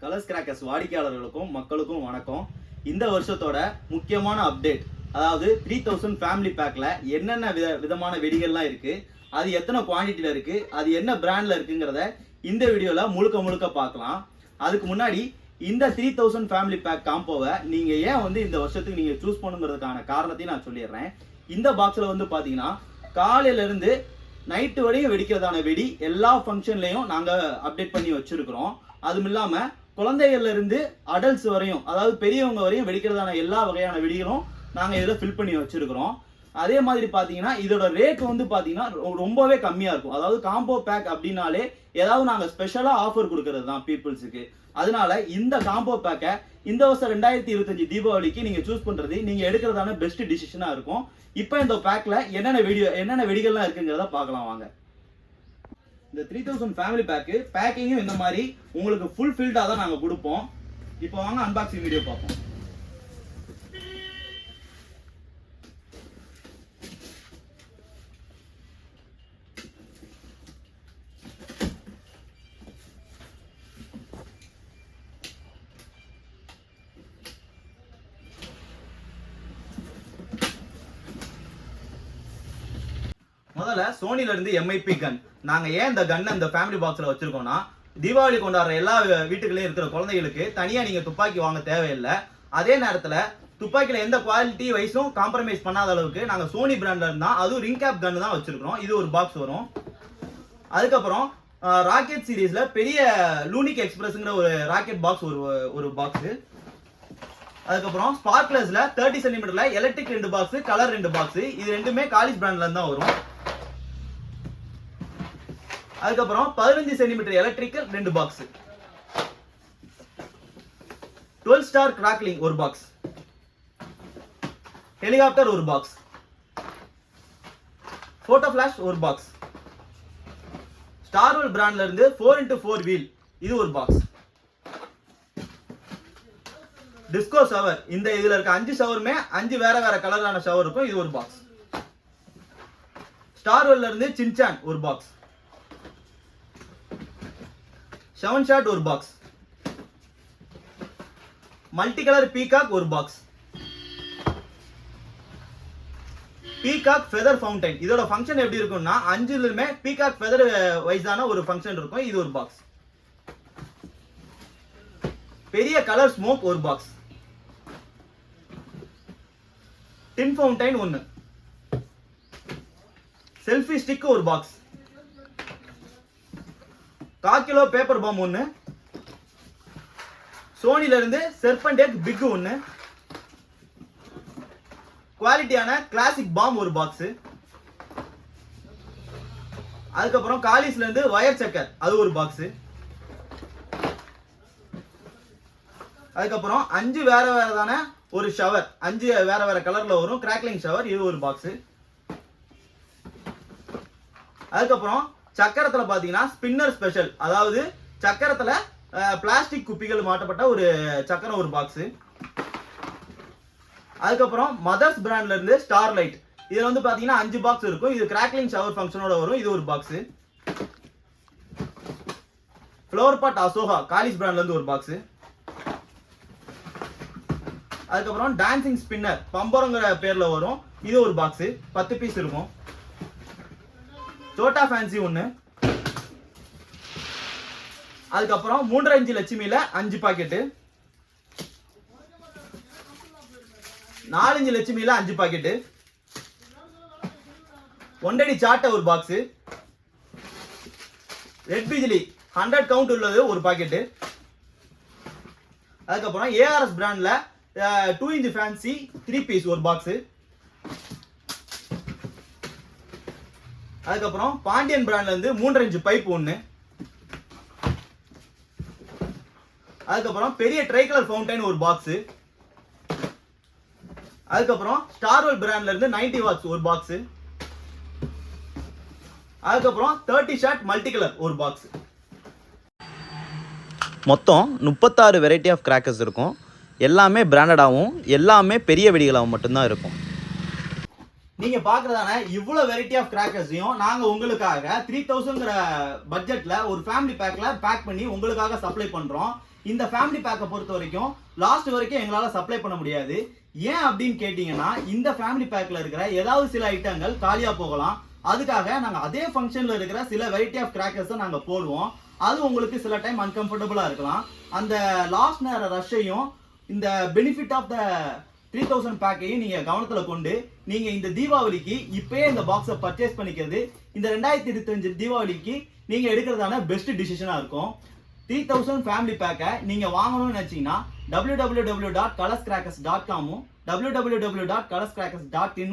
Colours crackers வாடிக்கையாளர்களுக்கும் மக்களுக்கும் வணக்கம். இந்த வருஷத்தோட முக்கியமான அப்டேட், அதாவது 3000 ஃபேமிலி பேக்ல என்னென்ன விதமான வெடிகள்லாம் இருக்கு, அது எத்தனை குவான்டிட்டியில் இருக்கு, அது என்ன பிராண்ட்ல இருக்குங்கிறத இந்த வீடியோல முழுக்க பார்க்கலாம். அதுக்கு முன்னாடி இந்த 3000 ஃபேமிலி பேக் காம்போவை நீங்க ஏன் இந்த வருஷத்துக்கு நீங்க சூஸ் பண்ணுங்கிறதுக்கான காரணத்தையும் நான் சொல்லிடுறேன். இந்த பாக்ஸ்ல பாத்தீங்கன்னா காலையில இருந்து நைட்டு வரையும் வெடிக்கிறதான வெடி எல்லா ஃபங்க்ஷன்லையும் நாங்கள் அப்டேட் பண்ணி வச்சிருக்கிறோம். அதுவும் இல்லாமல் குழந்தைகள்ல இருந்து அடல்ட்ஸ் வரையும், அதாவது பெரியவங்க வரையும் வெடிக்கிறதான எல்லா வகையான வெடிகளும் நாங்கள் இதில் ஃபில் பண்ணி வச்சிருக்கிறோம். அதே மாதிரி பார்த்தீங்கன்னா இதோட ரேட் பார்த்தீங்கன்னா ரொம்பவே கம்மியாக இருக்கும். அதாவது காம்போ பேக் அப்படின்னாலே ஏதாவது நாங்கள் ஸ்பெஷலாக ஆஃபர் கொடுக்கறது தான் பீப்புள்ஸுக்கு. அதனால இந்த காம்போ பேக்கை இந்த வருஷம் 2025 தீபாவளிக்கு நீங்கள் சூஸ் பண்ணுறது நீங்கள் எடுக்கிறதான பெஸ்ட் டிசிஷனாக இருக்கும். இப்போ இந்த பேக்கில் என்னென்ன வெடிகள்லாம் இருக்குங்கிறத பார்க்கலாம் வாங்க. இந்த 3000 ஃபேமிலி பேக்கிங்கும் இந்த மாதிரி உங்களுக்கு ஃபுல் ஃபில்டாக தான் நாங்கள் கொடுப்போம். இப்போ வாங்க அன்பாக்சிங் வீடியோ பார்ப்போம். முதல்ல சோனில இருந்து எம்ஐபி கன். நாங்க ஏன் இந்த கன் அந்த ஃபேமிலி பாக்ஸ்ல வச்சிருக்கோம்னா, தீபாவளி கொண்டாடுற எல்லா வீட்டுக்குள்ளேயும் இருக்கிற குழந்தைகளுக்கு தனியா நீங்க துப்பாக்கி வாங்க தேவையில்லை. அதே நேரத்துல துப்பாக்கியில எந்த குவாலிட்டி வைஸும் காம்ப்ரமைஸ் பண்ணாத அளவுக்கு நாங்க சோனி பிராண்ட்ல இருந்தா அதுவும் ரிங் கேப் கன் தான் வச்சிருக்கோம். இது ஒரு பாக்ஸ் வரும். அதுக்கப்புறம் ராக்கெட் சீரீஸ்ல பெரிய லூனிக் எக்ஸ்பிரஸ்ங்கிற ஒரு ராக்கெட் பாக்ஸ் ஒரு பாக்ஸ். அதுக்கப்புறம் ஸ்பார்க்லர்ஸ்ல 30 சென்டிமீட்டர்ல எலக்ட்ரிக் 2 பாக்ஸ், கலர் 2 பாக்ஸ். இது ரெண்டுமே காலிஸ் பிராண்ட்ல இருந்தா வரும். அதுக்கப்புறம் 15 centimetre electrical 2 box, 12 star crackling ஒரு பாக்ஸ், ஹெலிகாப்டர் ஒரு பாக்ஸ், போட்டோ பிளாஷ் ஒரு பாக்ஸ், ஸ்டார்வெல் பிராண்ட்ல இருந்து 4x4 வீல் இது ஒரு பாக்ஸ், டிஸ்கோ ஷவர். இதுல இருக்க 5 ஷவருமே 5 வேற கலரான ஷவர் இருக்கும். இது ஒரு பாக்ஸ். ஸ்டார்வெல்ல இருந்து சின்சான் ஒரு பாக்ஸ், 7 ஷாட் ஒரு பாக்ஸ், மல்டி கலர் பீகாக் ஒரு பாக்ஸ், பீகாக் ஃபெதர் ஃபவுண்டைன். இதோட ஃபங்க்ஷன் எப்படி இருக்கும்னா 5லுமே பீகாக் ஃபெதர் வைஸான ஒரு ஃபங்க்ஷன் இருக்கும். இது ஒரு பாக்ஸ். பெரிய கலர் ஸ்மோக் ஒரு பாக்ஸ், டின் ஃபவுண்டைன் 1, செல்ஃபி ஸ்டிக் ஒரு பாக்ஸ், 1/4 கிலோ பேப்பர் பாம் 1, சோனில இருந்து செர்பன்டேக் பிக் 1, குவாலிட்டியான கிளாசிக் பாம் ஒரு பாக்ஸ். அதுக்கப்புறம் காலிஸ்ல இருந்து வயர் செக்கர் அது ஒரு பாக்ஸ். அதுக்கப்புறம் 5 வேறதான ஒரு ஷவர், 5 வேற கலர்ல வரும் கிராக்லிங் ஷவர் இது ஒரு பாக்ஸ். அதுக்கப்புறம் சக்கரத்துல பாத்தீங்கன்னா ஸ்பின்னர் ஸ்பெஷல், அதாவது சக்கரத்துல பிளாஸ்டிக் குப்பிகள் மாட்டப்பட்ட ஒரு சக்கரம் ஒரு பாக்ஸ். அதுக்கப்புறம் மதர்ஸ் பிராண்ட்ல இருந்து ஸ்டார் லைட். இதுல பாத்தீங்கன்னா 5 பாக்ஸ் இருக்கும். இது கிராக்லிங் ஷவர் ஃபங்க்ஷனோட வரும். இது ஒரு பாக்ஸ். ஃப்ளவர் பாட் அசோகா காலிஸ் பிராண்ட்ல இருந்து ஒரு பாக்ஸ். அதுக்கப்புறம் டான்சிங் ஸ்பின்னர் பம்பரங்கிற பேர்ல வரும். இது ஒரு பாக்ஸ், 10 பீஸ் இருக்கும். சோட்டா ஃபேன்சி 1. அதுக்கப்புறம் 3.5 லட்சுமியில 5 பாக்கெட்டு, 4 லட்சுமியில 5 பாக்கெட்டு, 1 அடி சாட்டை ஒரு பாக்ஸ், ரெட் பிஜிலி 100 கவுண்ட் உள்ளது ஒரு பாக்கெட்டு. அதுக்கப்புறம் ஏஆர்எஸ் பிராண்ட்ல 2 இன்ச் ஃபேன்சி 3 பீஸ் ஒரு பாக்ஸ். அதுக்கப்புறம் பாண்டியன் பிராண்ட்ல இருந்து 3.5 இன்ச் பைப் 1. அதுக்கப்புறம் பெரிய ட்ரை கலர் ஃபவுண்டைன் ஒரு பாக்ஸ். அதுக்கப்புறம் ஸ்டார்வெல் பிராண்ட்ல இருந்து 90 வாட்ஸ் ஒரு பாக்ஸ். அதுக்கப்புறம் 30 ஷாட் மல்டி கலர் ஒரு பாக்ஸ். மொத்தம் 36 வெரைட்டி ஆஃப் கிராக்கர்ஸ் இருக்கும். எல்லாமே பிராண்டடாகவும் எல்லாமே பெரிய வெடிகளாகவும் மட்டும்தான் இருக்கும். நீங்க பாக்குறதான இவ்வளவு வெரைட்டி ஆஃப் கிராக்கர்ஸையும் நாங்க உங்களுக்காக 3000ங்கிற பட்ஜெட்ல ஒரு ஃபேமிலி பேக்ல பேக் பண்ணி உங்களுக்காக சப்ளை பண்றோம். இந்த ஃபேமிலி பேக்கை பொறுத்த வரைக்கும் லாஸ்ட் வரைக்கும் எங்களால சப்ளை பண்ண முடியாது. ஏன் அப்படின்னு கேட்டீங்கன்னா, இந்த ஃபேமிலி பேக்ல இருக்கிற ஏதாவது சில ஐட்டங்கள் காலியா போகலாம். அதுக்காக நாங்க அதே ஃபங்க்ஷன்ல இருக்கிற சில வெரைட்டி ஆஃப் கிராக்கர்ஸை நாங்க போடுவோம். அது உங்களுக்கு சில டைம் அன்கம்ஃபர்டபுளா இருக்கலாம். அந்த லாஸ்ட் நேர ரஷ்ஷையும் இந்த பெனிஃபிட் ஆஃப் த 3000 பேக்கையும் நீங்க கவனத்துல கொண்டு நீங்க இந்த தீபாவளிக்கு இப்பயே இந்த பாக்ஸை பர்ச்சேஸ் பண்ணிக்கிறது இந்த 2025 தீபாவளிக்கு நீங்க எடுக்கிறதான பெஸ்ட் டிசிஷனா இருக்கும். 3000 ஃபேமிலி பேக்கை நீங்க வாங்கணும்னு நினைச்சீங்கன்னா www.colorscrackers.com www.colorscrackers.in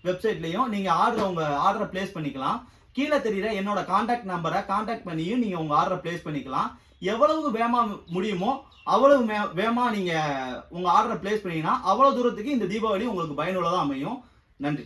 வெப்சைட்லயும் நீங்க உங்க ஆர்டரை பிளேஸ் பண்ணிக்கலாம். கீழே தெரியுற என்னோட கான்டாக்ட் நம்பரை கான்டாக்ட் பண்ணியும் நீங்க உங்க ஆர்டரை பிளேஸ் பண்ணிக்கலாம். எவ்வளவு வேகமா முடியுமோ அவ்வளவு வேகமா நீங்க உங்க ஆர்டரை பிளேஸ் பண்ணீங்கன்னா அவ்வளவு தூரத்துக்கு இந்த தீபாவளி உங்களுக்கு பயனுள்ளதா அமையும். நன்றி.